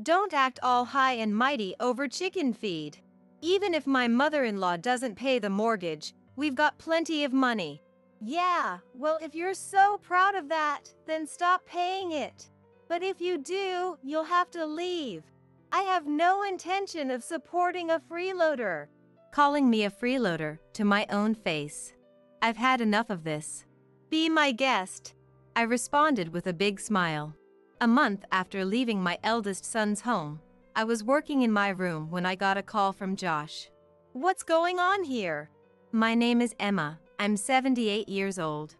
Don't act all high and mighty over chicken feed. Even if my mother-in-law doesn't pay the mortgage, we've got plenty of money. Yeah, well, if you're so proud of that, then stop paying it. But if you do, you'll have to leave. I have no intention of supporting a freeloader. Calling me a freeloader to my own face. I've had enough of this. Be my guest. I responded with a big smile. A month after leaving my eldest son's home, I was working in my room when I got a call from Josh. What's going on here? My name is Emma. I'm 78 years old.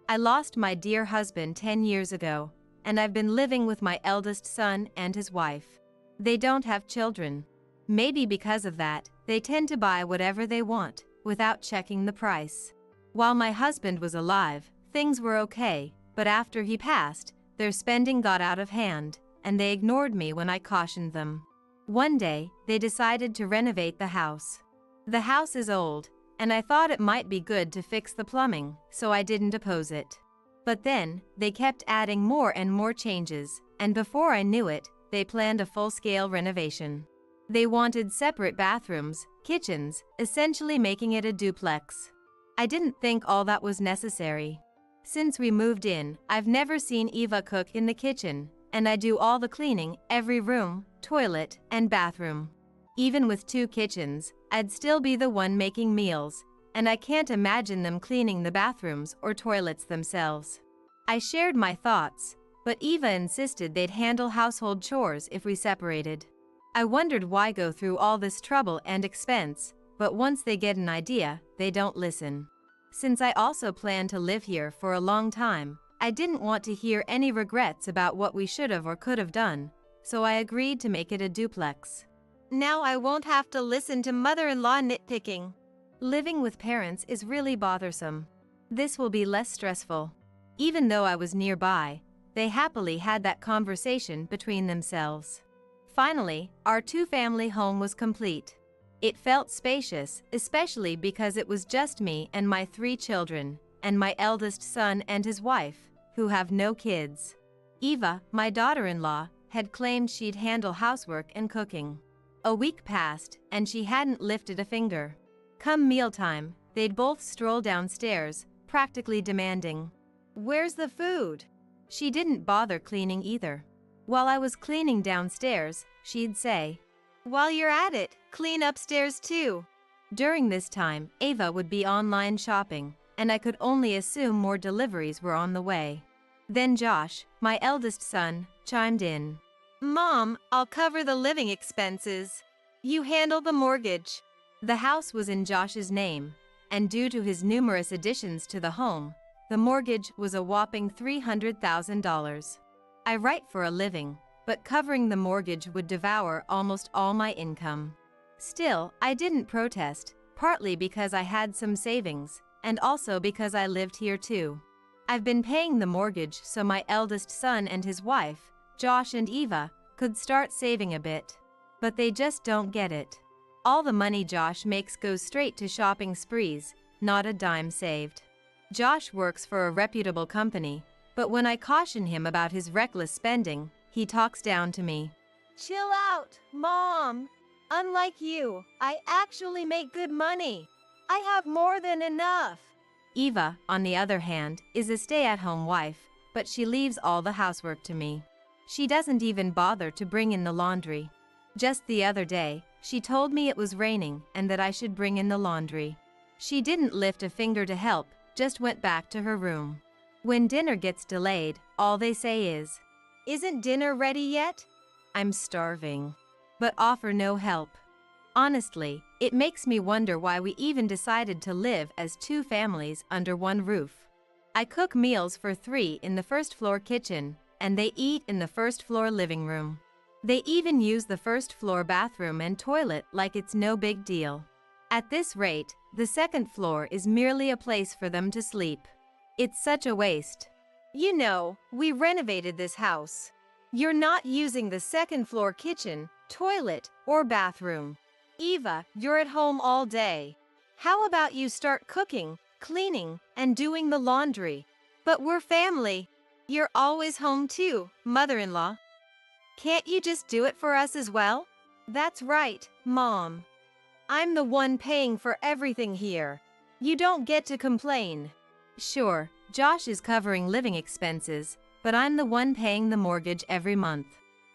I lost my dear husband 10 years ago, and I've been living with my eldest son and his wife. They don't have children. Maybe because of that, they tend to buy whatever they want, without checking the price. While my husband was alive, things were okay, but after he passed, their spending got out of hand, and they ignored me when I cautioned them. One day, they decided to renovate the house. The house is old, and I thought it might be good to fix the plumbing, so I didn't oppose it. But then, they kept adding more and more changes, and before I knew it, they planned a full-scale renovation. They wanted separate bathrooms, kitchens, essentially making it a duplex. I didn't think all that was necessary. Since we moved in, I've never seen Eva cook in the kitchen, and I do all the cleaning, every room, toilet, and bathroom. Even with 2 kitchens, I'd still be the one making meals, and I can't imagine them cleaning the bathrooms or toilets themselves. I shared my thoughts, but Eva insisted they'd handle household chores if we separated. I wondered why go through all this trouble and expense, but once they get an idea, they don't listen. Since I also plan to live here for a long time, I didn't want to hear any regrets about what we should have or could have done, so I agreed to make it a duplex. Now I won't have to listen to mother-in-law nitpicking. Living with parents is really bothersome. This will be less stressful. Even though I was nearby, they happily had that conversation between themselves. Finally, our 2-family home was complete. It felt spacious, especially because it was just me and my 3 children, and my eldest son and his wife, who have no kids. Eva, my daughter-in-law, had claimed she'd handle housework and cooking. A week passed, and she hadn't lifted a finger. Come mealtime, they'd both stroll downstairs, practically demanding, "Where's the food?" She didn't bother cleaning either. While I was cleaning downstairs, she'd say, "While you're at it, clean upstairs too." During this time, Ava would be online shopping, and I could only assume more deliveries were on the way. Then Josh, my eldest son, chimed in. "Mom, I'll cover the living expenses. You handle the mortgage." The house was in Josh's name, and due to his numerous additions to the home, the mortgage was a whopping $300,000. I write for a living, but covering the mortgage would devour almost all my income. Still, I didn't protest, partly because I had some savings, and also because I lived here too. I've been paying the mortgage so my eldest son and his wife, Josh and Eva, could start saving a bit. But they just don't get it. All the money Josh makes goes straight to shopping sprees, not a dime saved. Josh works for a reputable company, but when I caution him about his reckless spending, he talks down to me. "Chill out, Mom. Unlike you, I actually make good money. I have more than enough." Eva, on the other hand, is a stay-at-home wife, but she leaves all the housework to me. She doesn't even bother to bring in the laundry. Just the other day, she told me it was raining and that I should bring in the laundry. She didn't lift a finger to help, just went back to her room. When dinner gets delayed, all they say is, "Isn't dinner ready yet?" I'm starving, but offer no help. Honestly, it makes me wonder why we even decided to live as 2 families under one roof. I cook meals for 3 in the first-floor kitchen, and they eat in the first-floor living room. They even use the first-floor bathroom and toilet like it's no big deal. At this rate, the second floor is merely a place for them to sleep. It's such a waste. You know, we renovated this house. You're not using the second-floor kitchen, toilet, or bathroom. Eva, you're at home all day. How about you start cooking, cleaning, and doing the laundry? But we're family. You're always home too, mother-in-law. Can't you just do it for us as well? That's right, Mom. I'm the one paying for everything here. You don't get to complain. Sure, Josh is covering living expenses, but I'm the one paying the mortgage every month.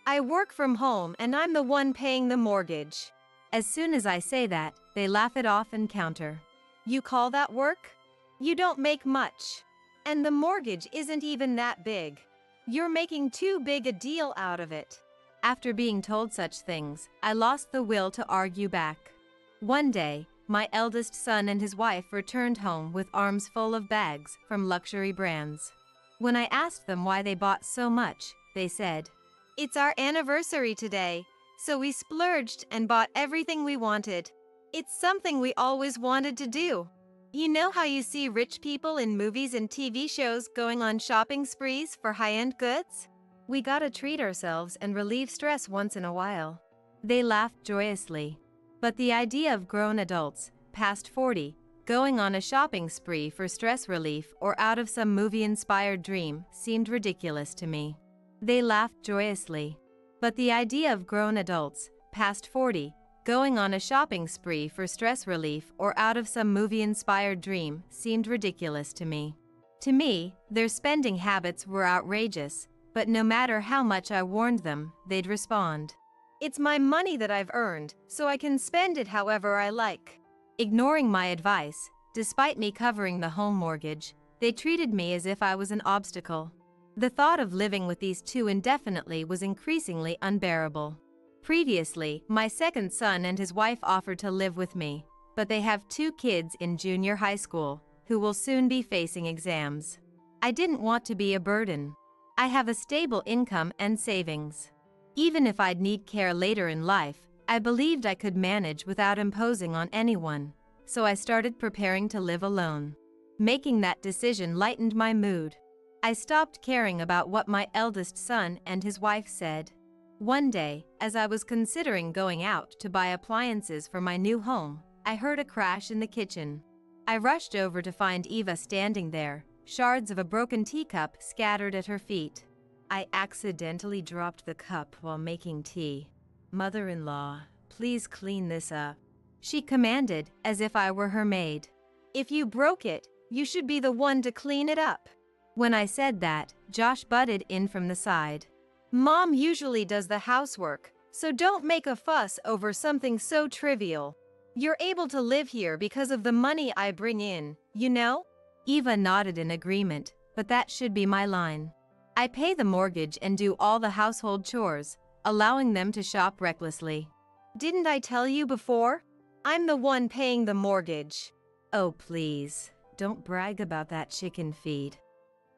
I work from home and I'm the one paying the mortgage. As soon as I say that, they laugh it off and counter. You call that work? You don't make much. And the mortgage isn't even that big. You're making too big a deal out of it. After being told such things, I lost the will to argue back. One day, my eldest son and his wife returned home with arms full of bags from luxury brands. When I asked them why they bought so much, they said, "It's our anniversary today, so we splurged and bought everything we wanted. It's something we always wanted to do. You know how you see rich people in movies and TV shows going on shopping sprees for high-end goods? We gotta treat ourselves and relieve stress once in a while." They laughed joyously. But the idea of grown adults, past 40, going on a shopping spree for stress relief or out of some movie-inspired dream seemed ridiculous to me. They laughed joyously. But the idea of grown adults, past 40, going on a shopping spree for stress relief or out of some movie-inspired dream seemed ridiculous to me. To me, their spending habits were outrageous, but no matter how much I warned them, they'd respond, "It's my money that I've earned, so I can spend it however I like." Ignoring my advice, despite me covering the home mortgage, they treated me as if I was an obstacle. The thought of living with these two indefinitely was increasingly unbearable. Previously, my second son and his wife offered to live with me, but they have 2 kids in junior high school, who will soon be facing exams. I didn't want to be a burden. I have a stable income and savings. Even if I'd need care later in life, I believed I could manage without imposing on anyone, so I started preparing to live alone. Making that decision lightened my mood. I stopped caring about what my eldest son and his wife said. One day, as I was considering going out to buy appliances for my new home, I heard a crash in the kitchen. I rushed over to find Eva standing there, shards of a broken teacup scattered at her feet. I accidentally dropped the cup while making tea. "Mother-in-law, please clean this up," she commanded, as if I were her maid. "If you broke it, you should be the one to clean it up." When I said that, Josh butted in from the side. "Mom usually does the housework, so don't make a fuss over something so trivial. You're able to live here because of the money I bring in, you know?" Eva nodded in agreement, but that should be my line. I pay the mortgage and do all the household chores, allowing them to shop recklessly. "Didn't I tell you before? I'm the one paying the mortgage." "Oh please, don't brag about that chicken feed.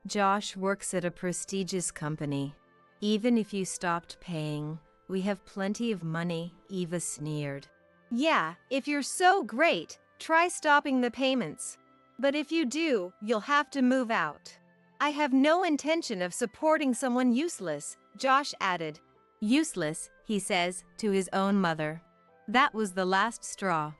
Josh works at a prestigious company. Even if you stopped paying, we have plenty of money," Eva sneered. "Yeah, if you're so great, try stopping the payments. But if you do, you'll have to move out." "I have no intention of supporting someone useless," Josh added. "Useless," he says, to his own mother. That was the last straw.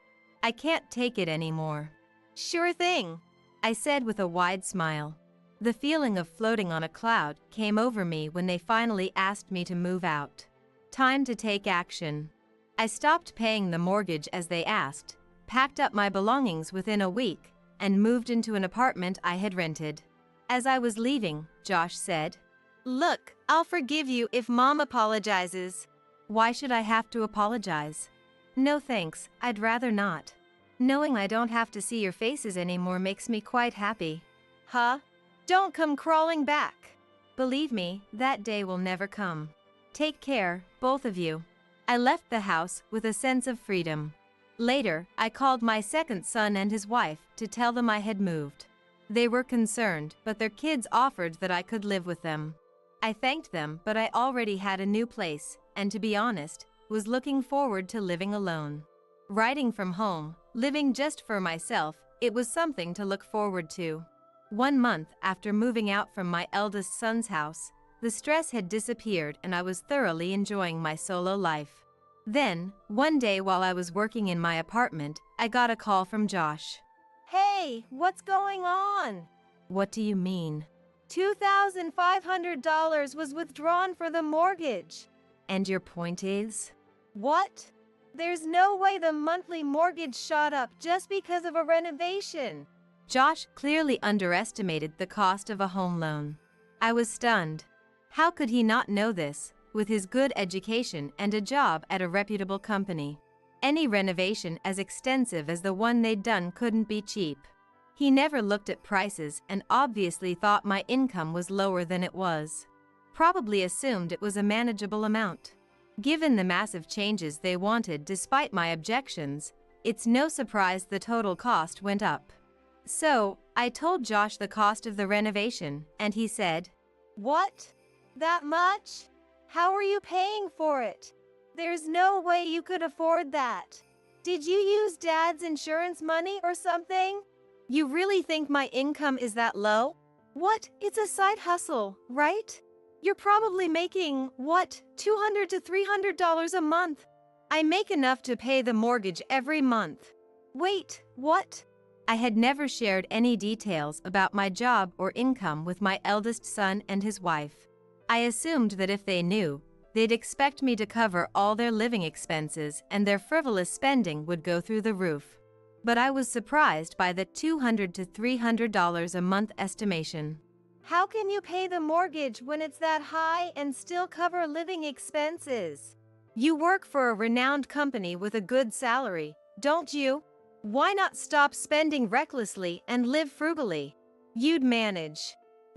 I can't take it anymore. "Sure thing," I said with a wide smile. The feeling of floating on a cloud came over me when they finally asked me to move out. Time to take action. I stopped paying the mortgage as they asked, packed up my belongings within a week, and moved into an apartment I had rented. As I was leaving, Josh said, "Look, I'll forgive you if Mom apologizes." Why should I have to apologize? No thanks, I'd rather not. Knowing I don't have to see your faces anymore makes me quite happy. Huh? Don't come crawling back. Believe me, that day will never come. Take care, both of you. I left the house with a sense of freedom. Later, I called my second son and his wife to tell them I had moved. They were concerned, but their kids offered that I could live with them. I thanked them, but I already had a new place, and to be honest, was looking forward to living alone. Writing from home, living just for myself, it was something to look forward to. 1 month after moving out from my eldest son's house, the stress had disappeared and I was thoroughly enjoying my solo life. Then, one day while I was working in my apartment, I got a call from Josh. "Hey, what's going on?" "What do you mean?" $2,500 was withdrawn for the mortgage. And your point is? What? There's no way the monthly mortgage shot up just because of a renovation. Josh clearly underestimated the cost of a home loan. I was stunned. How could he not know this, with his good education and a job at a reputable company? Any renovation as extensive as the one they'd done couldn't be cheap. He never looked at prices and obviously thought my income was lower than it was. Probably assumed it was a manageable amount. Given the massive changes they wanted despite my objections, it's no surprise the total cost went up. So, I told Josh the cost of the renovation, and he said, "What? That much? How are you paying for it? There's no way you could afford that. Did you use Dad's insurance money or something? You really think my income is that low? What? It's a side hustle, right? You're probably making, what, $200 to $300 a month? I make enough to pay the mortgage every month." Wait, what? I had never shared any details about my job or income with my eldest son and his wife. I assumed that if they knew, they'd expect me to cover all their living expenses and their frivolous spending would go through the roof. But I was surprised by the $200 to $300 a month estimation. How can you pay the mortgage when it's that high and still cover living expenses? You work for a renowned company with a good salary, don't you? Why not stop spending recklessly and live frugally? You'd manage.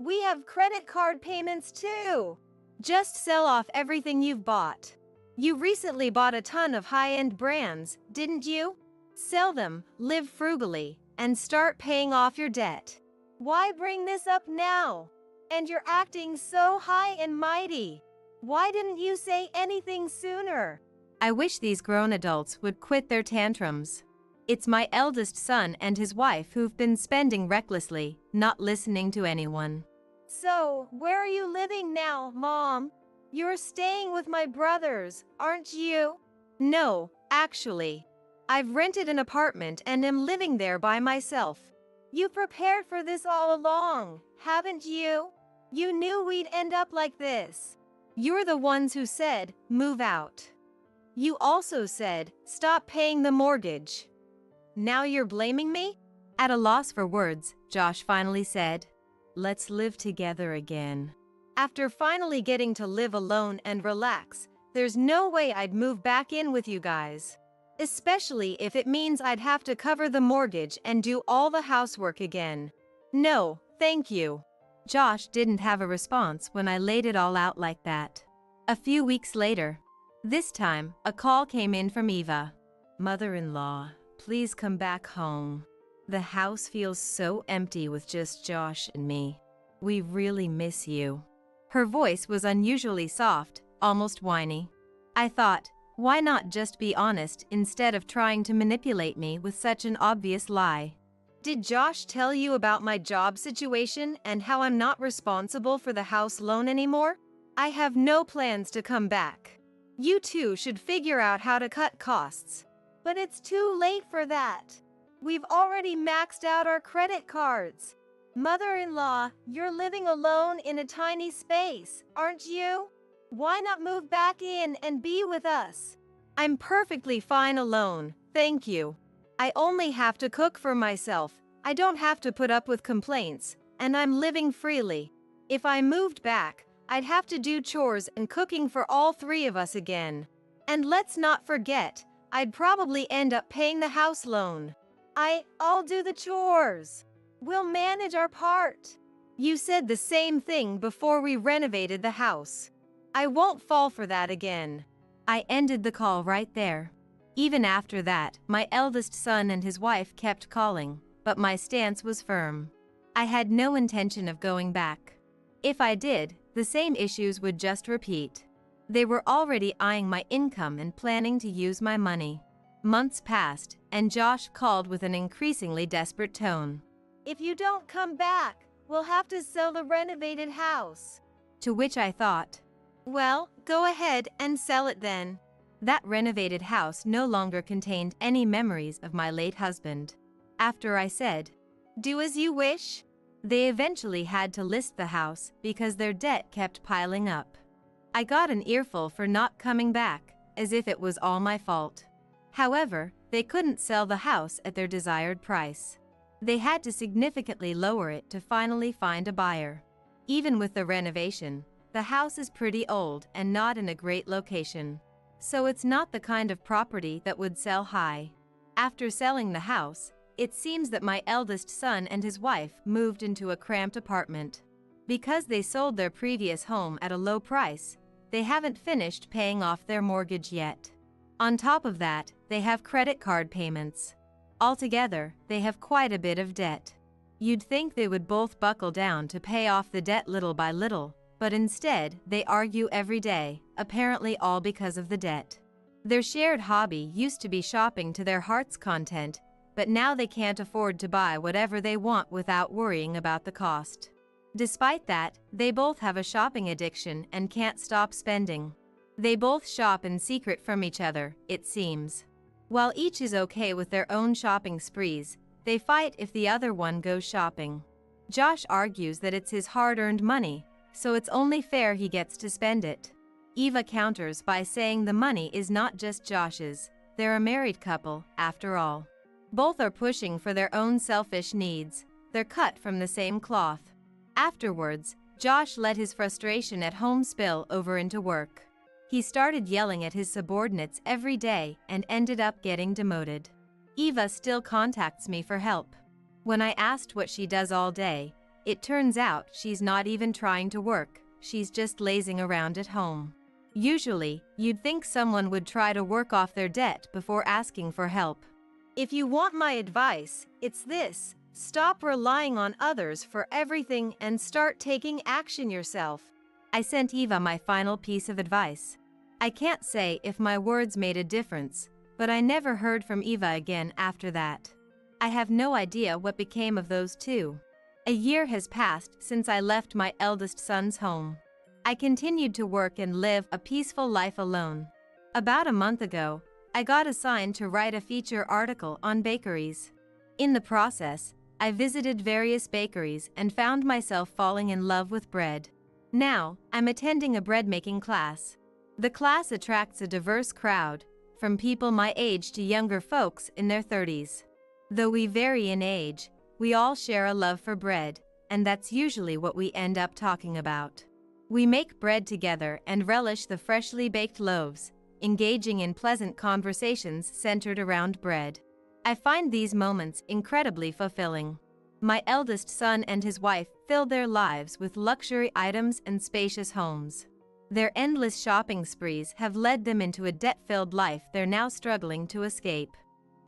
We have credit card payments too. Just sell off everything you've bought. You recently bought a ton of high-end brands, didn't you? Sell them, live frugally, and start paying off your debt. Why bring this up now? And you're acting so high and mighty. Why didn't you say anything sooner? I wish these grown adults would quit their tantrums. It's my eldest son and his wife who've been spending recklessly, not listening to anyone. So, where are you living now, Mom? You're staying with my brothers, aren't you? No, actually. I've rented an apartment and am living there by myself. You prepared for this all along, haven't you? You knew we'd end up like this. You're the ones who said, move out. You also said, stop paying the mortgage. Now you're blaming me? At a loss for words, Josh finally said, let's live together again. After finally getting to live alone and relax, there's no way I'd move back in with you guys. Especially if it means I'd have to cover the mortgage and do all the housework again. No, thank you. Josh didn't have a response when I laid it all out like that. A few weeks later, this time, a call came in from Eva. Mother-in-law, please come back home. The house feels so empty with just Josh and me. We really miss you. Her voice was unusually soft, almost whiny. I thought, why not just be honest instead of trying to manipulate me with such an obvious lie? Did Josh tell you about my job situation and how I'm not responsible for the house loan anymore? I have no plans to come back. You two should figure out how to cut costs. But it's too late for that. We've already maxed out our credit cards. Mother-in-law, you're living alone in a tiny space, aren't you? Why not move back in and be with us? I'm perfectly fine alone, thank you. I only have to cook for myself. I don't have to put up with complaints, and I'm living freely. If I moved back, I'd have to do chores and cooking for all three of us again. And let's not forget, I'd probably end up paying the house loan. I'll do the chores. We'll manage our part. You said the same thing before we renovated the house. I won't fall for that again. I ended the call right there. Even after that, my eldest son and his wife kept calling, but my stance was firm. I had no intention of going back. If I did, the same issues would just repeat. They were already eyeing my income and planning to use my money. Months passed, and Josh called with an increasingly desperate tone. If you don't come back, we'll have to sell the renovated house. To which I thought, well, go ahead and sell it then. That renovated house no longer contained any memories of my late husband. After I said, do as you wish, they eventually had to list the house because their debt kept piling up. I got an earful for not coming back, as if it was all my fault. However, they couldn't sell the house at their desired price. They had to significantly lower it to finally find a buyer. Even with the renovation, the house is pretty old and not in a great location. So it's not the kind of property that would sell high. After selling the house, it seems that my eldest son and his wife moved into a cramped apartment. Because they sold their previous home at a low price, they haven't finished paying off their mortgage yet. On top of that, they have credit card payments. Altogether, they have quite a bit of debt. You'd think they would both buckle down to pay off the debt little by little, but instead, they argue every day, apparently all because of the debt. Their shared hobby used to be shopping to their heart's content, but now they can't afford to buy whatever they want without worrying about the cost. Despite that, they both have a shopping addiction and can't stop spending. They both shop in secret from each other, it seems. While each is okay with their own shopping sprees, they fight if the other one goes shopping. Josh argues that it's his hard-earned money, so it's only fair he gets to spend it. Eva counters by saying the money is not just Josh's, they're a married couple, after all. Both are pushing for their own selfish needs, they're cut from the same cloth. Afterwards, Josh let his frustration at home spill over into work. He started yelling at his subordinates every day and ended up getting demoted. Eva still contacts me for help. When I asked what she does all day, it turns out she's not even trying to work, she's just lazing around at home. Usually, you'd think someone would try to work off their debt before asking for help. If you want my advice, it's this: stop relying on others for everything and start taking action yourself. I sent Eva my final piece of advice. I can't say if my words made a difference, but I never heard from Eva again after that. I have no idea what became of those two. A year has passed since I left my eldest son's home. I continued to work and live a peaceful life alone. About a month ago, I got assigned to write a feature article on bakeries. In the process, I visited various bakeries and found myself falling in love with bread. Now, I'm attending a bread-making class. The class attracts a diverse crowd, from people my age to younger folks in their 30s. Though we vary in age, we all share a love for bread, and that's usually what we end up talking about. We make bread together and relish the freshly baked loaves, engaging in pleasant conversations centered around bread. I find these moments incredibly fulfilling. My eldest son and his wife fill their lives with luxury items and spacious homes. Their endless shopping sprees have led them into a debt-filled life they're now struggling to escape.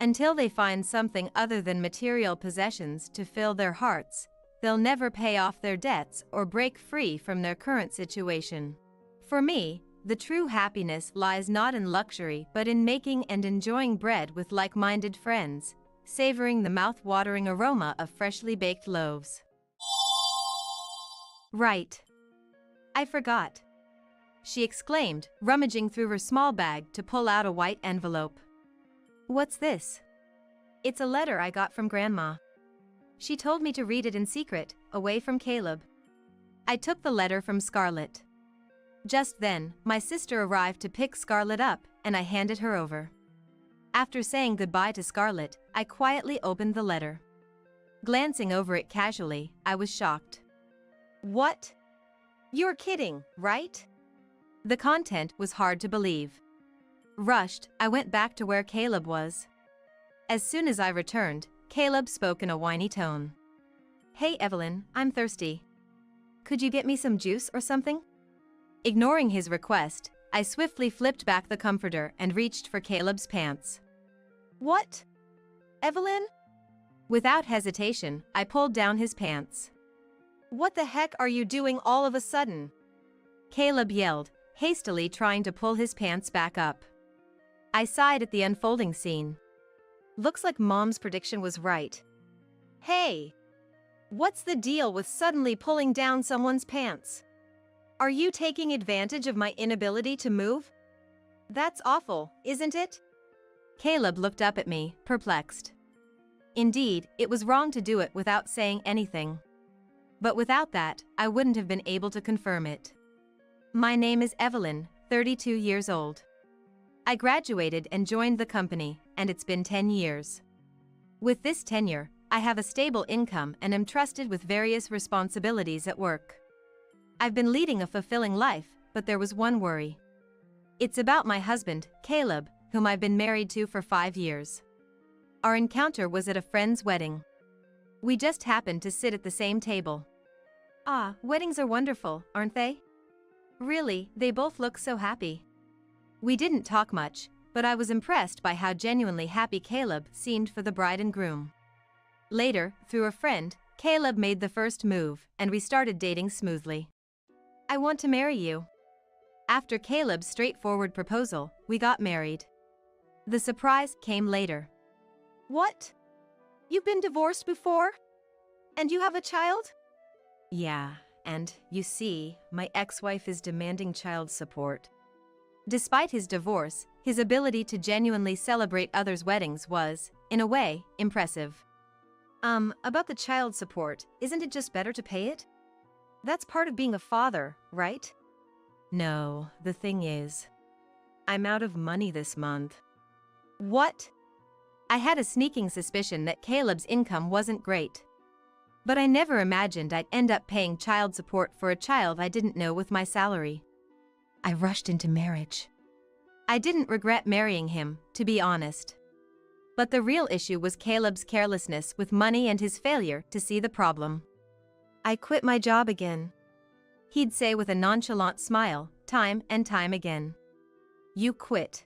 Until they find something other than material possessions to fill their hearts, they'll never pay off their debts or break free from their current situation. For me, the true happiness lies not in luxury but in making and enjoying bread with like-minded friends, savoring the mouth-watering aroma of freshly baked loaves. Right. I forgot. She exclaimed, rummaging through her small bag to pull out a white envelope. What's this? It's a letter I got from Grandma. She told me to read it in secret, away from Caleb. I took the letter from Scarlett. Just then, my sister arrived to pick Scarlett up, and I handed her over. After saying goodbye to Scarlett, I quietly opened the letter. Glancing over it casually, I was shocked. What? You're kidding, right? The content was hard to believe. Rushed, I went back to where Caleb was. As soon as I returned, Caleb spoke in a whiny tone. Hey Evelyn, I'm thirsty. Could you get me some juice or something? Ignoring his request, I swiftly flipped back the comforter and reached for Caleb's pants. What? Evelyn? Without hesitation, I pulled down his pants. What the heck are you doing all of a sudden? Caleb yelled, hastily trying to pull his pants back up. I sighed at the unfolding scene. Looks like Mom's prediction was right. Hey! What's the deal with suddenly pulling down someone's pants? Are you taking advantage of my inability to move? That's awful, isn't it? Caleb looked up at me, perplexed. Indeed, it was wrong to do it without saying anything. But without that, I wouldn't have been able to confirm it. My name is Evelyn, 32 years old. I graduated and joined the company, and it's been 10 years. With this tenure, I have a stable income and am trusted with various responsibilities at work. I've been leading a fulfilling life, but there was one worry. It's about my husband, Caleb, whom I've been married to for 5 years. Our encounter was at a friend's wedding. We just happened to sit at the same table. Ah, weddings are wonderful, aren't they? Really, they both look so happy. We didn't talk much, but I was impressed by how genuinely happy Caleb seemed for the bride and groom. Later, through a friend, Caleb made the first move, and we started dating smoothly. I want to marry you. After Caleb's straightforward proposal, we got married. The surprise came later. What? You've been divorced before? And you have a child? Yeah, and, you see, my ex-wife is demanding child support. Despite his divorce, his ability to genuinely celebrate others' weddings was, in a way, impressive. About the child support, isn't it just better to pay it? That's part of being a father, right? No, the thing is, I'm out of money this month. What? I had a sneaking suspicion that Caleb's income wasn't great. But I never imagined I'd end up paying child support for a child I didn't know with my salary. I rushed into marriage. I didn't regret marrying him, to be honest. But the real issue was Caleb's carelessness with money and his failure to see the problem. I quit my job again. He'd say with a nonchalant smile, time and time again. You quit.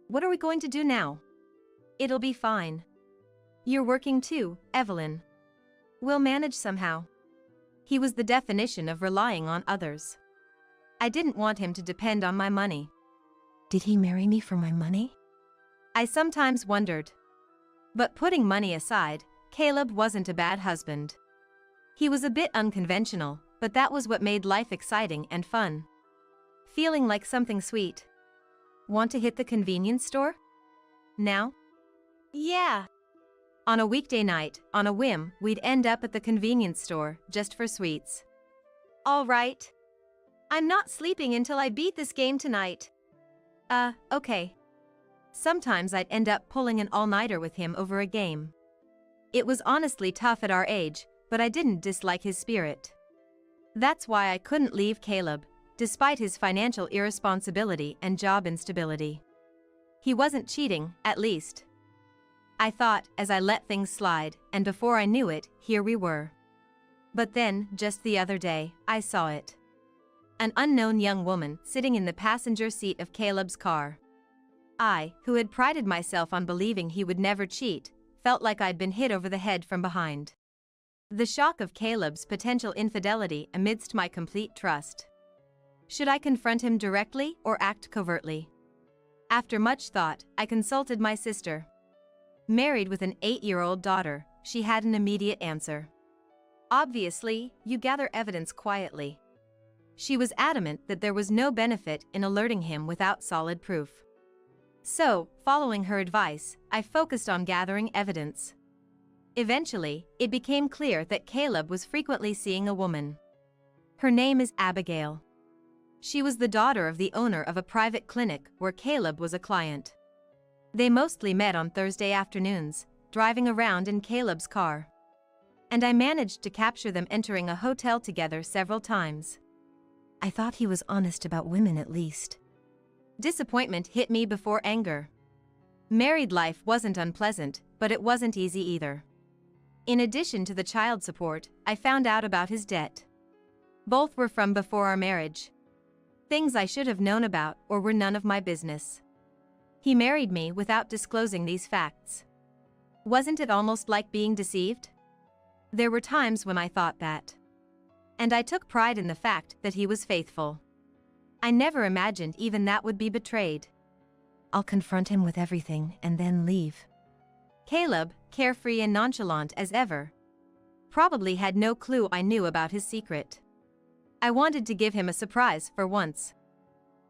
What are we going to do now? It'll be fine. You're working too, Evelyn. We'll manage somehow. He was the definition of relying on others. I didn't want him to depend on my money. Did he marry me for my money? I sometimes wondered. But putting money aside, Caleb wasn't a bad husband. He was a bit unconventional, but that was what made life exciting and fun. Feeling like something sweet. Want to hit the convenience store? Now? Yeah. On a weekday night, on a whim, we'd end up at the convenience store, just for sweets. All right. I'm not sleeping until I beat this game tonight. Okay. Sometimes I'd end up pulling an all-nighter with him over a game. It was honestly tough at our age, but I didn't dislike his spirit. That's why I couldn't leave Caleb, despite his financial irresponsibility and job instability. He wasn't cheating, at least. I thought, as I let things slide, and before I knew it, here we were. But then, just the other day, I saw it. An unknown young woman sitting in the passenger seat of Caleb's car. I, who had prided myself on believing he would never cheat, felt like I'd been hit over the head from behind. The shock of Caleb's potential infidelity amidst my complete trust. Should I confront him directly or act covertly? After much thought, I consulted my sister. Married with an 8-year-old daughter, she had an immediate answer. Obviously, you gather evidence quietly. She was adamant that there was no benefit in alerting him without solid proof. So, following her advice, I focused on gathering evidence. Eventually, it became clear that Caleb was frequently seeing a woman. Her name is Abigail. She was the daughter of the owner of a private clinic where Caleb was a client. They mostly met on Thursday afternoons, driving around in Caleb's car. And I managed to capture them entering a hotel together several times. I thought he was honest about women at least. Disappointment hit me before anger. Married life wasn't unpleasant, but it wasn't easy either. In addition to the child support, I found out about his debt. Both were from before our marriage. Things I should have known about or were none of my business. He married me without disclosing these facts. Wasn't it almost like being deceived? There were times when I thought that. And I took pride in the fact that he was faithful. I never imagined even that would be betrayed. I'll confront him with everything and then leave. Caleb, carefree and nonchalant as ever, probably had no clue I knew about his secret. I wanted to give him a surprise for once.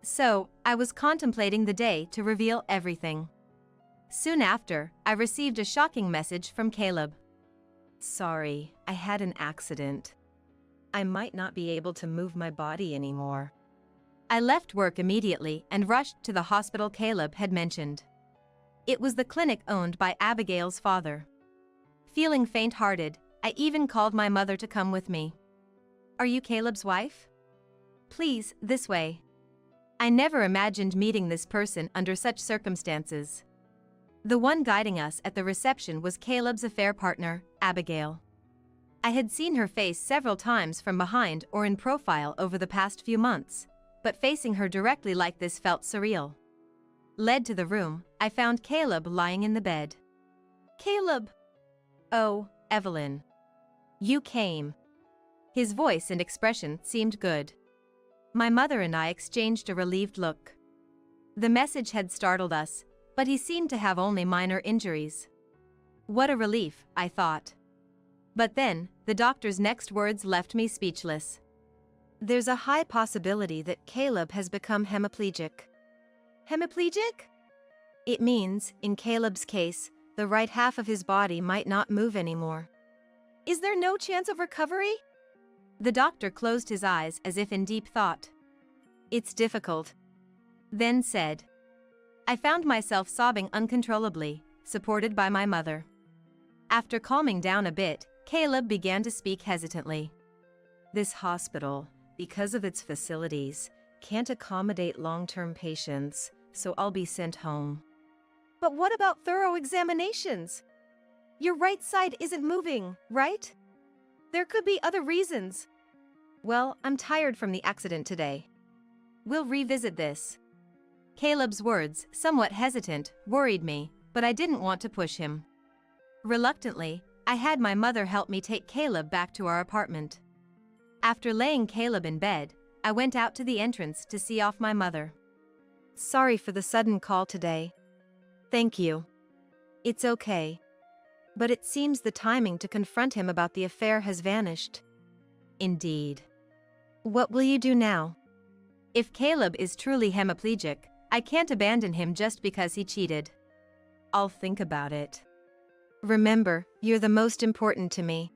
So, I was contemplating the day to reveal everything. Soon after, I received a shocking message from Caleb. Sorry, I had an accident. I might not be able to move my body anymore. I left work immediately and rushed to the hospital Caleb had mentioned. It was the clinic owned by Abigail's father. Feeling faint-hearted, I even called my mother to come with me. "Are you Caleb's wife? Please, this way." I never imagined meeting this person under such circumstances. The one guiding us at the reception was Caleb's affair partner, Abigail. I had seen her face several times from behind or in profile over the past few months, but facing her directly like this felt surreal. Led to the room, I found Caleb lying in the bed. "Caleb!" "Oh, Evelyn. You came." His voice and expression seemed good. My mother and I exchanged a relieved look. The message had startled us, but he seemed to have only minor injuries. What a relief, I thought. But then, the doctor's next words left me speechless. "There's a high possibility that Caleb has become hemiplegic." Hemiplegic? It means, in Caleb's case, the right half of his body might not move anymore. "Is there no chance of recovery?" The doctor closed his eyes as if in deep thought. "It's difficult." Then said. I found myself sobbing uncontrollably, supported by my mother. After calming down a bit, Caleb began to speak hesitantly. "This hospital, because of its facilities, can't accommodate long-term patients, so I'll be sent home." "But what about thorough examinations? Your right side isn't moving, right? There could be other reasons." "Well, I'm tired from the accident today. We'll revisit this." Caleb's words, somewhat hesitant, worried me, but I didn't want to push him. Reluctantly, I had my mother help me take Caleb back to our apartment. After laying Caleb in bed, I went out to the entrance to see off my mother. "Sorry for the sudden call today." "Thank you. It's okay. But it seems the timing to confront him about the affair has vanished." "Indeed. What will you do now?" "If Caleb is truly hemiplegic, I can't abandon him just because he cheated. I'll think about it. Remember, you're the most important to me."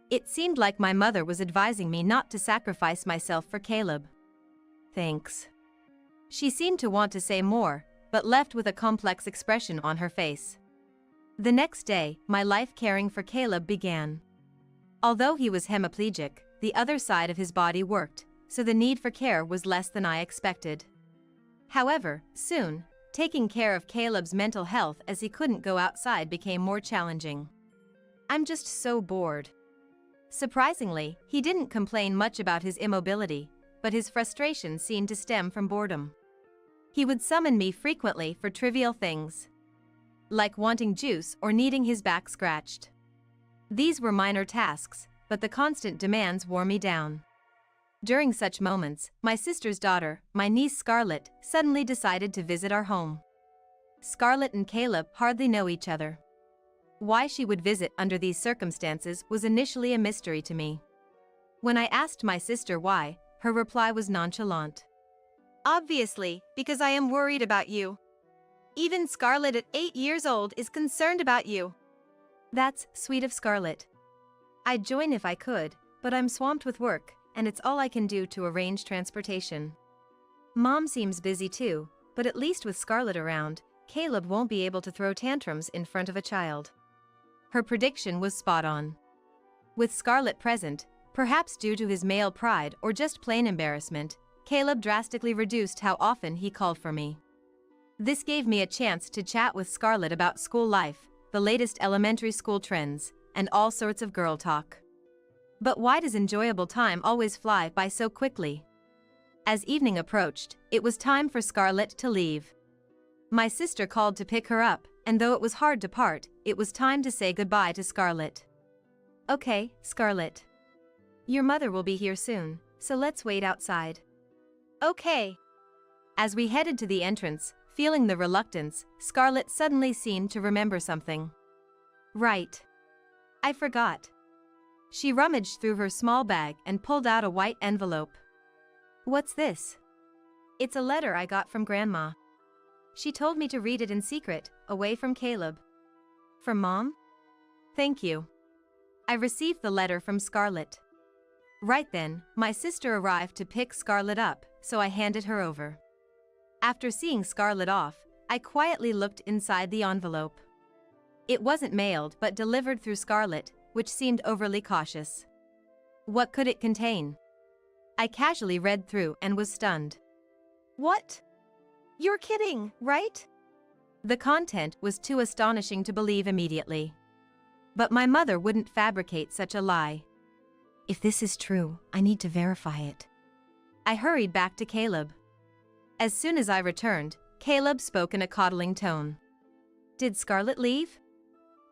It seemed like my mother was advising me not to sacrifice myself for Caleb. "Thanks." She seemed to want to say more, but left with a complex expression on her face. The next day, my life caring for Caleb began. Although he was hemiplegic, the other side of his body worked, so the need for care was less than I expected. However, soon, taking care of Caleb's mental health as he couldn't go outside became more challenging. "I'm just so bored." Surprisingly, he didn't complain much about his immobility, but his frustration seemed to stem from boredom. He would summon me frequently for trivial things, like wanting juice or needing his back scratched. These were minor tasks, but the constant demands wore me down. During such moments, my sister's daughter, my niece Scarlett, suddenly decided to visit our home. Scarlett and Caleb hardly know each other. Why she would visit under these circumstances was initially a mystery to me. When I asked my sister why, her reply was nonchalant. "Obviously, because I am worried about you. Even Scarlett at 8 years old is concerned about you." "That's sweet of Scarlett. I'd join if I could, but I'm swamped with work, and it's all I can do to arrange transportation. Mom seems busy too, but at least with Scarlett around, Caleb won't be able to throw tantrums in front of a child." Her prediction was spot on. With Scarlett present, perhaps due to his male pride or just plain embarrassment, Caleb drastically reduced how often he called for me. This gave me a chance to chat with Scarlett about school life, the latest elementary school trends, and all sorts of girl talk. But why does enjoyable time always fly by so quickly? As evening approached, it was time for Scarlett to leave. My sister called to pick her up, and though it was hard to part, it was time to say goodbye to Scarlett. "Okay, Scarlett. Your mother will be here soon, so let's wait outside." "Okay." As we headed to the entrance, feeling the reluctance, Scarlett suddenly seemed to remember something. "Right. I forgot." She rummaged through her small bag and pulled out a white envelope. "What's this?" "It's a letter I got from Grandma. She told me to read it in secret, away from Caleb." "From Mom?" "Thank you." I received the letter from Scarlett. Right then, my sister arrived to pick Scarlett up, so I handed her over. After seeing Scarlett off, I quietly looked inside the envelope. It wasn't mailed but delivered through Scarlett, which seemed overly cautious. What could it contain? I casually read through and was stunned. What? You're kidding, right? The content was too astonishing to believe immediately. But my mother wouldn't fabricate such a lie. If this is true, I need to verify it. I hurried back to Caleb. As soon as I returned, Caleb spoke in a coddling tone. Did Scarlett leave?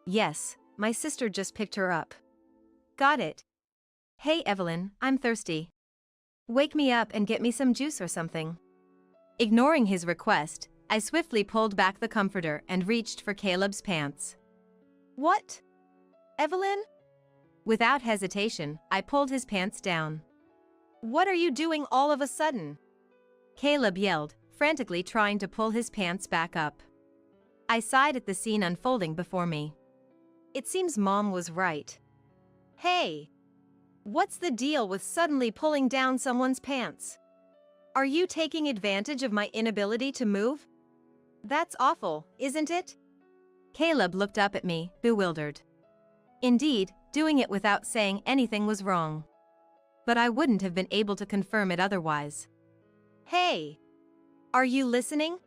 Yes, my sister just picked her up. Got it. Hey Evelyn, I'm thirsty. Wake me up and get me some juice or something. Ignoring his request, I swiftly pulled back the comforter and reached for Caleb's pants. What? Evelyn? Without hesitation, I pulled his pants down. What are you doing all of a sudden? Caleb yelled, frantically trying to pull his pants back up. I sighed at the scene unfolding before me. It seems Mom was right. Hey! What's the deal with suddenly pulling down someone's pants? Are you taking advantage of my inability to move? That's awful, isn't it? Caleb looked up at me, bewildered. Indeed, doing it without saying anything was wrong. But I wouldn't have been able to confirm it otherwise. Hey! Are you listening?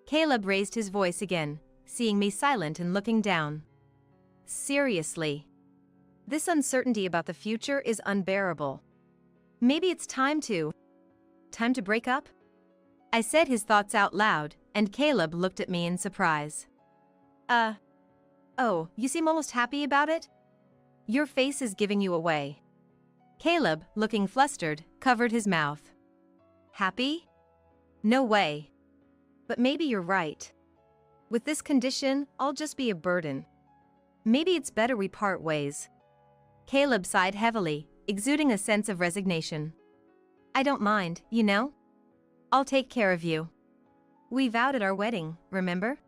Caleb raised his voice again, seeing me silent and looking down. Seriously. This uncertainty about the future is unbearable. Maybe it's time to break up? I said his thoughts out loud, and Caleb looked at me in surprise. Oh, you seem almost happy about it? Your face is giving you away. Caleb, looking flustered, covered his mouth. Happy? No way. But maybe you're right. With this condition, I'll just be a burden. Maybe it's better we part ways. Caleb sighed heavily, exuding a sense of resignation. I don't mind, you know? I'll take care of you. We vowed at our wedding, remember?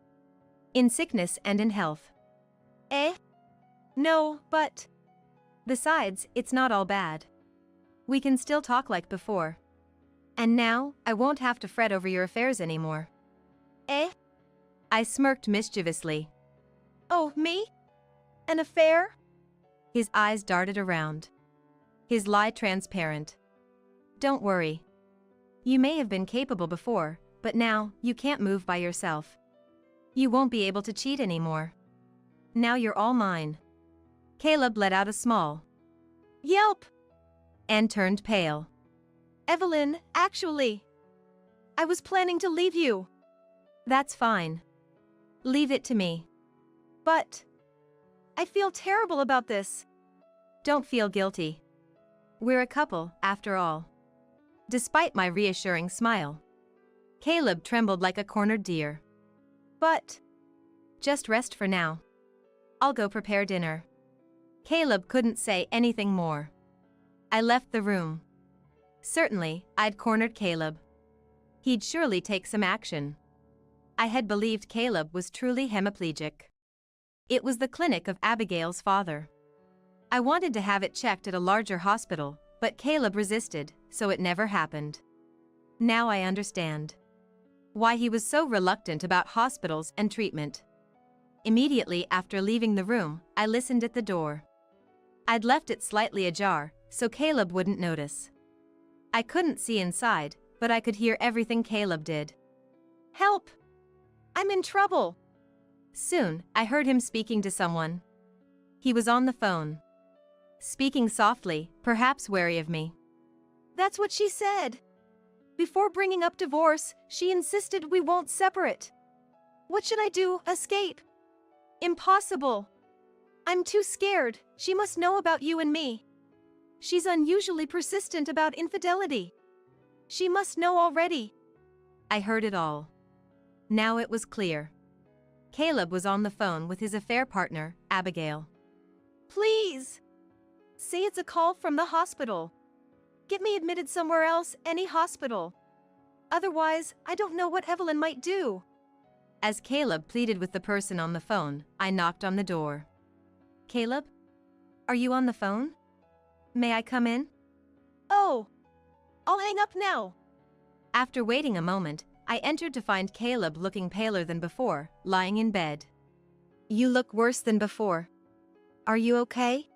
In sickness and in health. Eh? No, but... Besides, it's not all bad. We can still talk like before. And now, I won't have to fret over your affairs anymore. Eh? I smirked mischievously. Oh, me? An affair? His eyes darted around. His lie transparent. Don't worry. You may have been capable before, but now, you can't move by yourself. You won't be able to cheat anymore. Now you're all mine. Caleb let out a small yelp and turned pale. Evelyn, actually, I was planning to leave you. That's fine. Leave it to me. But I feel terrible about this. Don't feel guilty. We're a couple, after all. Despite my reassuring smile, Caleb trembled like a cornered deer. But just rest for now. I'll go prepare dinner. Caleb couldn't say anything more. I left the room. Certainly, I'd cornered Caleb. He'd surely take some action. I had believed Caleb was truly hemiplegic. It was the clinic of Abigail's father. I wanted to have it checked at a larger hospital, but Caleb resisted, so it never happened. Now I understand why he was so reluctant about hospitals and treatment. Immediately after leaving the room, I listened at the door. I'd left it slightly ajar, so Caleb wouldn't notice. I couldn't see inside, but I could hear everything Caleb did. Help! I'm in trouble! Soon, I heard him speaking to someone. He was on the phone. Speaking softly, perhaps wary of me. That's what she said. Before bringing up divorce, she insisted we won't separate. What should I do? Escape? Impossible. I'm too scared. She must know about you and me. She's unusually persistent about infidelity. She must know already. I heard it all. Now it was clear. Caleb was on the phone with his affair partner, Abigail. Please! Say it's a call from the hospital. Get me admitted somewhere else, any hospital. Otherwise, I don't know what Evelyn might do. As Caleb pleaded with the person on the phone, I knocked on the door. Caleb? Are you on the phone? May I come in? Oh, I'll hang up now. After waiting a moment, I entered to find Caleb looking paler than before, lying in bed. You look worse than before. Are you okay?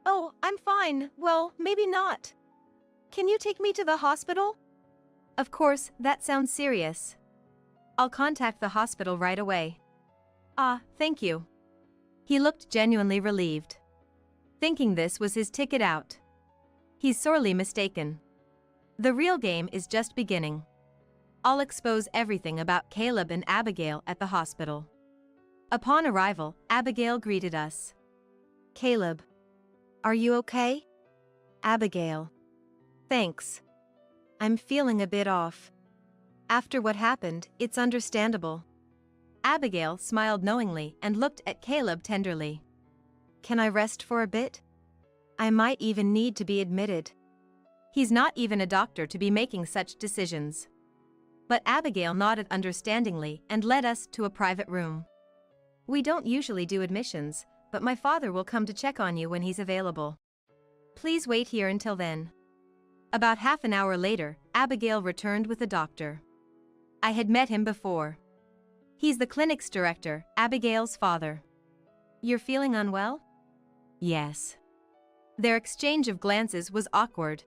Oh, I'm fine. Well, maybe not. Can you take me to the hospital? Of course, that sounds serious. I'll contact the hospital right away. Ah, thank you. He looked genuinely relieved. Thinking this was his ticket out. He's sorely mistaken. The real game is just beginning. I'll expose everything about Caleb and Abigail at the hospital. Upon arrival, Abigail greeted us. Caleb. Are you okay? Abigail. Thanks. I'm feeling a bit off. After what happened, it's understandable. Abigail smiled knowingly and looked at Caleb tenderly. Can I rest for a bit? I might even need to be admitted. He's not even a doctor to be making such decisions. But Abigail nodded understandingly and led us to a private room. We don't usually do admissions, but my father will come to check on you when he's available. Please wait here until then. About half an hour later, Abigail returned with the doctor. I had met him before. He's the clinic's director, Abigail's father. You're feeling unwell? Yes. Their exchange of glances was awkward.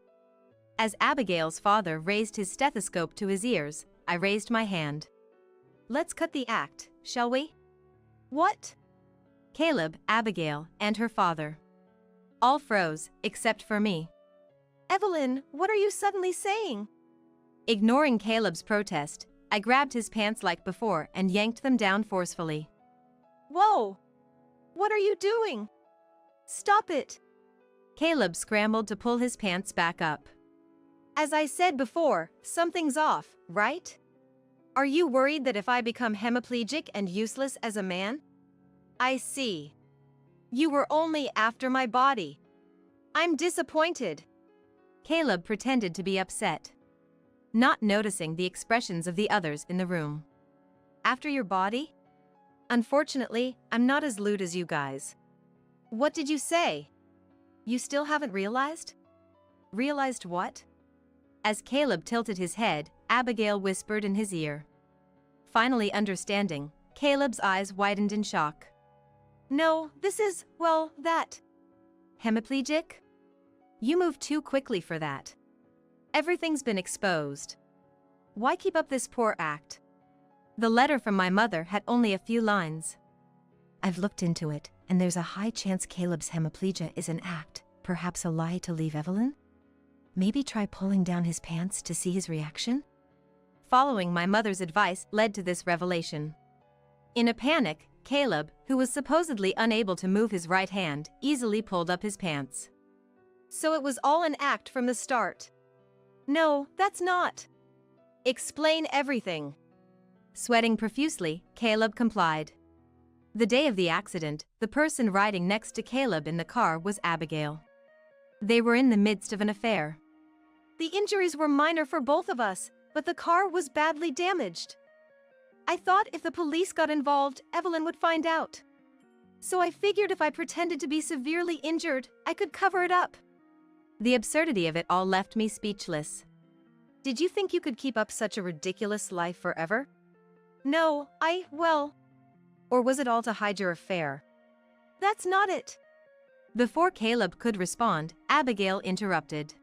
As Abigail's father raised his stethoscope to his ears, I raised my hand. Let's cut the act, shall we? What? Caleb, Abigail, and her father. All froze, except for me. Evelyn, what are you suddenly saying? Ignoring Caleb's protest, I grabbed his pants like before and yanked them down forcefully. Whoa! What are you doing? Stop it! Caleb scrambled to pull his pants back up. As I said before, something's off, right? Are you worried that if I become hemiplegic and useless as a man? I see. You were only after my body. I'm disappointed. Caleb pretended to be upset, not noticing the expressions of the others in the room. After your body? Unfortunately, I'm not as lewd as you guys. What did you say? You still haven't realized? Realized what? As Caleb tilted his head, Abigail whispered in his ear. Finally understanding, Caleb's eyes widened in shock. No, this is, well, that. Hemiplegic? You move too quickly for that. Everything's been exposed. Why keep up this poor act? The letter from my mother had only a few lines. I've looked into it, and there's a high chance Caleb's hemiplegia is an act, perhaps a lie to leave Evelyn? Maybe try pulling down his pants to see his reaction? Following my mother's advice led to this revelation. In a panic, Caleb, who was supposedly unable to move his right hand, easily pulled up his pants. So it was all an act from the start. No, that's not. Explain everything. Sweating profusely, Caleb complied. The day of the accident, the person riding next to Caleb in the car was Abigail. They were in the midst of an affair. The injuries were minor for both of us, but the car was badly damaged. I thought if the police got involved, Evelyn would find out. So I figured if I pretended to be severely injured, I could cover it up. The absurdity of it all left me speechless. Did you think you could keep up such a ridiculous life forever? No, well. Or was it all to hide your affair? That's not it. Before Caleb could respond, Abigail interrupted.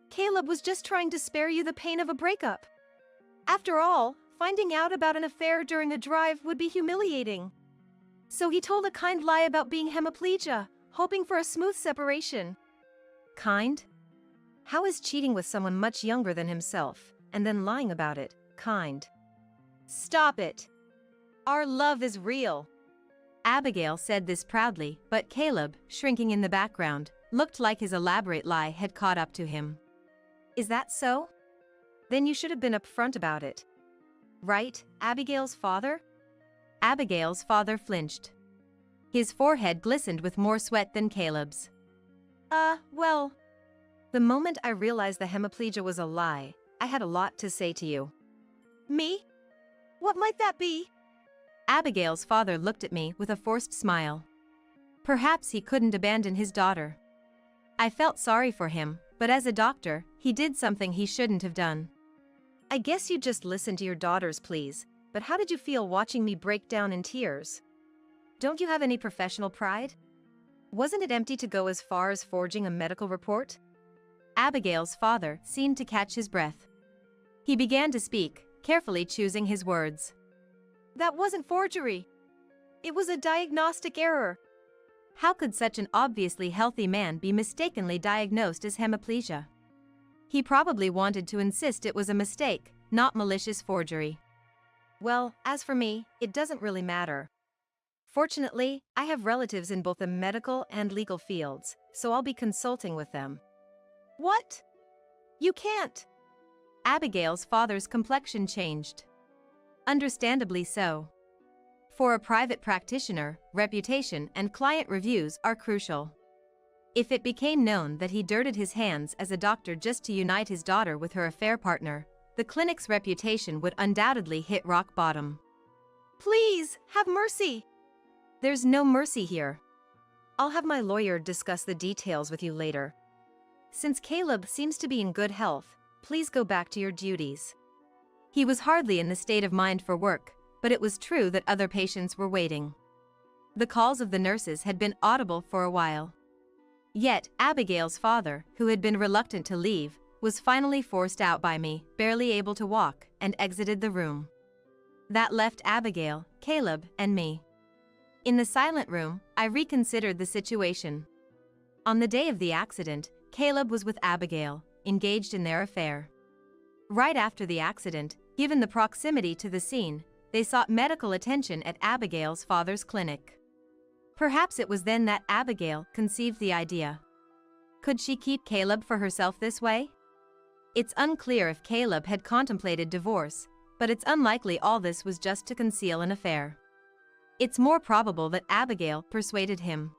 Caleb was just trying to spare you the pain of a breakup. After all, finding out about an affair during a drive would be humiliating. So he told a kind lie about being hemiplegia, hoping for a smooth separation. Kind? How is cheating with someone much younger than himself, and then lying about it, kind? Stop it. Our love is real. Abigail said this proudly, but Caleb, shrinking in the background, looked like his elaborate lie had caught up to him. Is that so? Then you should have been upfront about it. Right, Abigail's father? Abigail's father flinched. His forehead glistened with more sweat than Caleb's. Well. The moment I realized the hemiplegia was a lie, I had a lot to say to you. Me? What might that be? Abigail's father looked at me with a forced smile. Perhaps he couldn't abandon his daughter. I felt sorry for him, But as a doctor, he did something he shouldn't have done. I guess you just listened to your daughters, please, but how did you feel watching me break down in tears? Don't you have any professional pride? Wasn't it empty to go as far as forging a medical report? Abigail's father seemed to catch his breath. He began to speak, carefully choosing his words. That wasn't forgery. It was a diagnostic error. How could such an obviously healthy man be mistakenly diagnosed as hemiplegia? He probably wanted to insist it was a mistake, not malicious forgery. Well, as for me, it doesn't really matter. Fortunately, I have relatives in both the medical and legal fields, so I'll be consulting with them. What? You can't. Abigail's father's complexion changed. Understandably so. For a private practitioner, reputation and client reviews are crucial. If it became known that he dirtied his hands as a doctor just to unite his daughter with her affair partner, the clinic's reputation would undoubtedly hit rock bottom. Please, have mercy. There's no mercy here. I'll have my lawyer discuss the details with you later. Since Caleb seems to be in good health, please go back to your duties. He was hardly in the state of mind for work, but it was true that other patients were waiting. The calls of the nurses had been audible for a while. Yet, Abigail's father, who had been reluctant to leave, was finally forced out by me, barely able to walk, and exited the room. That left Abigail, Caleb, and me. In the silent room, I reconsidered the situation. On the day of the accident, Caleb was with Abigail, engaged in their affair. Right after the accident, given the proximity to the scene, they sought medical attention at Abigail's father's clinic. Perhaps it was then that Abigail conceived the idea. Could she keep Caleb for herself this way? It's unclear if Caleb had contemplated divorce, but it's unlikely all this was just to conceal an affair. It's more probable that Abigail persuaded him.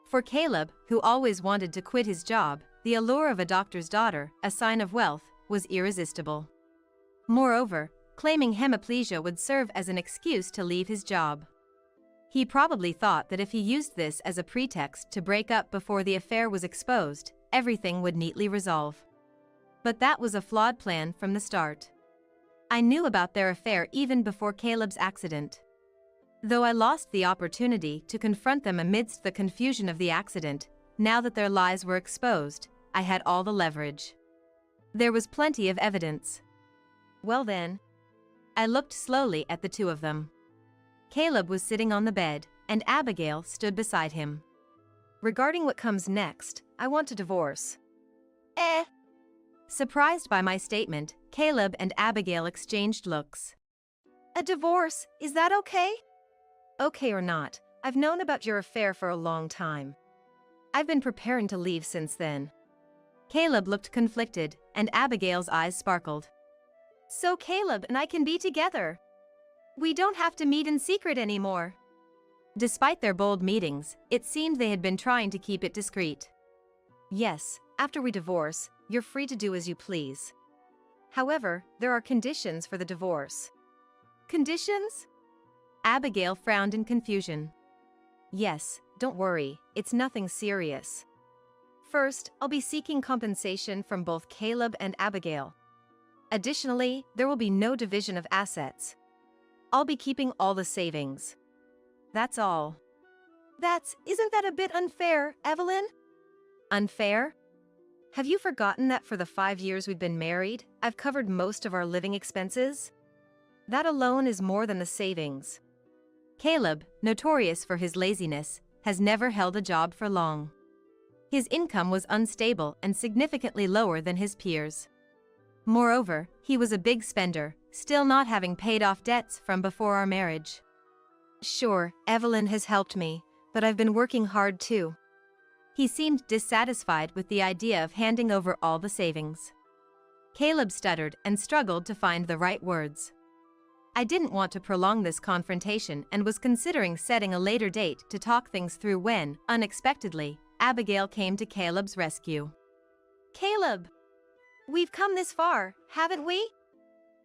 For Caleb, who always wanted to quit his job, the allure of a doctor's daughter, a sign of wealth, was irresistible. Moreover, claiming hemiplegia would serve as an excuse to leave his job. He probably thought that if he used this as a pretext to break up before the affair was exposed, everything would neatly resolve. But that was a flawed plan from the start. I knew about their affair even before Caleb's accident. Though I lost the opportunity to confront them amidst the confusion of the accident, now that their lies were exposed, I had all the leverage. There was plenty of evidence. Well then, I looked slowly at the two of them. Caleb was sitting on the bed, and Abigail stood beside him. Regarding what comes next, I want a divorce. Surprised by my statement, Caleb and Abigail exchanged looks. A divorce, is that okay? Okay or not, I've known about your affair for a long time. I've been preparing to leave since then. Caleb looked conflicted, and Abigail's eyes sparkled. So Caleb and I can be together. We don't have to meet in secret anymore. Despite their bold meetings, it seemed they had been trying to keep it discreet. Yes, after we divorce, you're free to do as you please. However, there are conditions for the divorce. Conditions? Abigail frowned in confusion. Yes, don't worry, it's nothing serious. First, I'll be seeking compensation from both Caleb and Abigail. Additionally, there will be no division of assets. I'll be keeping all the savings. That's all. Isn't that a bit unfair, Evelyn? Unfair? Have you forgotten that for the 5 years we've been married, I've covered most of our living expenses? That alone is more than the savings. Caleb, notorious for his laziness, has never held a job for long. His income was unstable and significantly lower than his peers. Moreover, he was a big spender, still not having paid off debts from before our marriage. Sure, Evelyn has helped me, but I've been working hard too. He seemed dissatisfied with the idea of handing over all the savings. Caleb stuttered and struggled to find the right words. I didn't want to prolong this confrontation and was considering setting a later date to talk things through when, unexpectedly, Abigail came to Caleb's rescue. Caleb! We've come this far, haven't we?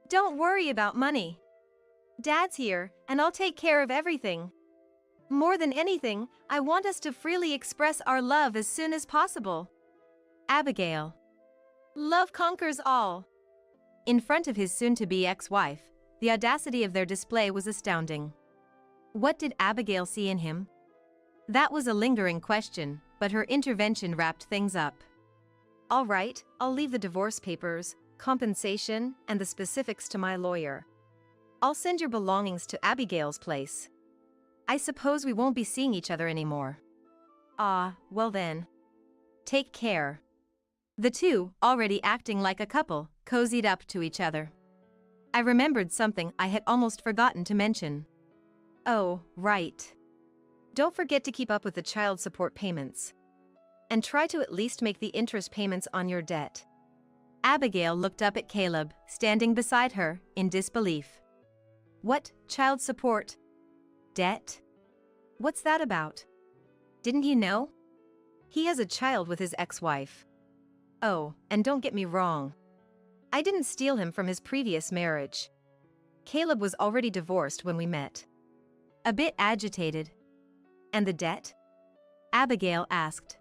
Don't worry about money. Dad's here, and I'll take care of everything. More than anything, I want us to freely express our love as soon as possible. Abigail, Love conquers all. In front of his soon-to-be ex-wife, the audacity of their display was astounding. What did Abigail see in him? That was a lingering question, but her intervention wrapped things up. All right, I'll leave the divorce papers, compensation, and the specifics to my lawyer. I'll send your belongings to Abigail's place. I suppose we won't be seeing each other anymore. Ah, well then. Take care. The two, already acting like a couple, cozied up to each other. I remembered something I had almost forgotten to mention. Oh, right. Don't forget to keep up with the child support payments. And try to at least make the interest payments on your debt. Abigail looked up at Caleb, standing beside her, in disbelief. What, child support? Debt? What's that about? Didn't you know? He has a child with his ex-wife. Oh, and don't get me wrong. I didn't steal him from his previous marriage. Caleb was already divorced when we met. A bit agitated. And the debt? Abigail asked.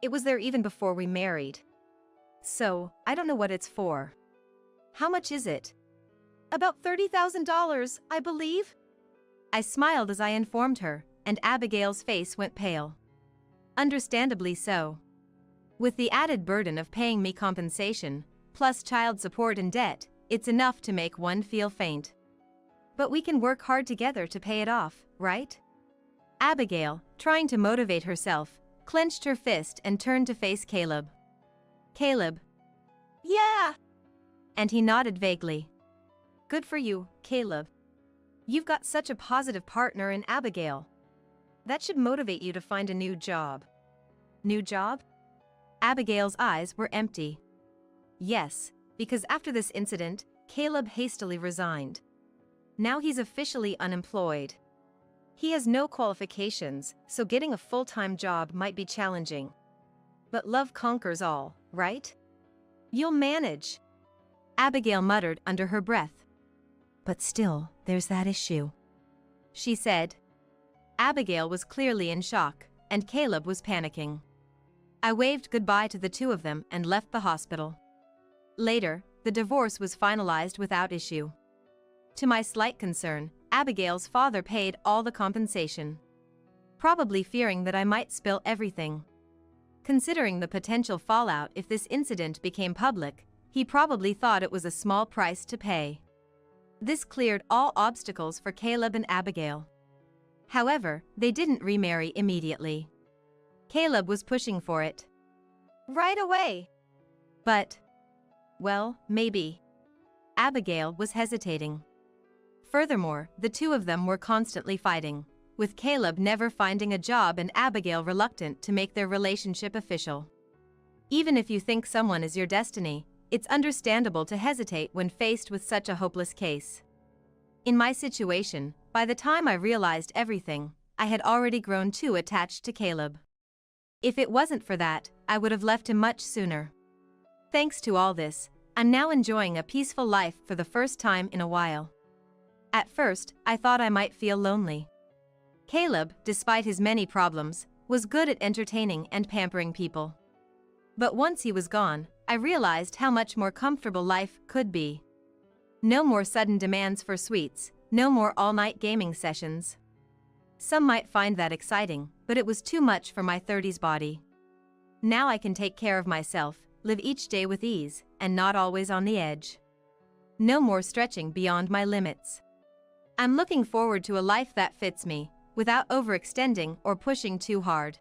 It was there even before we married. So, I don't know what it's for. How much is it? About $30,000, I believe. I smiled as I informed her, and Abigail's face went pale. Understandably so. With the added burden of paying me compensation, plus child support and debt, it's enough to make one feel faint. But we can work hard together to pay it off, right? Abigail, trying to motivate herself, clenched her fist and turned to face Caleb. Caleb. Yeah! And he nodded vaguely. Good for you, Caleb. You've got such a positive partner in Abigail. That should motivate you to find a new job. New job? Abigail's eyes were empty. Yes, because after this incident, Caleb hastily resigned. Now he's officially unemployed. He has no qualifications, so getting a full-time job might be challenging. But love conquers all, right? You'll manage. Abigail muttered under her breath. But still, there's that issue, she said. Abigail was clearly in shock, and Caleb was panicking. I waved goodbye to the two of them and left the hospital. Later, the divorce was finalized without issue. To my slight concern, Abigail's father paid all the compensation. Probably fearing that I might spill everything. Considering the potential fallout if this incident became public, he probably thought it was a small price to pay. This cleared all obstacles for Caleb and Abigail. However, they didn't remarry immediately. Caleb was pushing for it. Right away. But, well, maybe. Abigail was hesitating. Furthermore, the two of them were constantly fighting, with Caleb never finding a job and Abigail reluctant to make their relationship official. Even if you think someone is your destiny, it's understandable to hesitate when faced with such a hopeless case. In my situation, by the time I realized everything, I had already grown too attached to Caleb. If it wasn't for that, I would have left him much sooner. Thanks to all this, I'm now enjoying a peaceful life for the first time in a while. At first, I thought I might feel lonely. Caleb, despite his many problems, was good at entertaining and pampering people. But once he was gone, I realized how much more comfortable life could be. No more sudden demands for sweets, no more all-night gaming sessions. Some might find that exciting, but it was too much for my 30s body. Now I can take care of myself, live each day with ease, and not always on the edge. No more stretching beyond my limits. I'm looking forward to a life that fits me, without overextending or pushing too hard.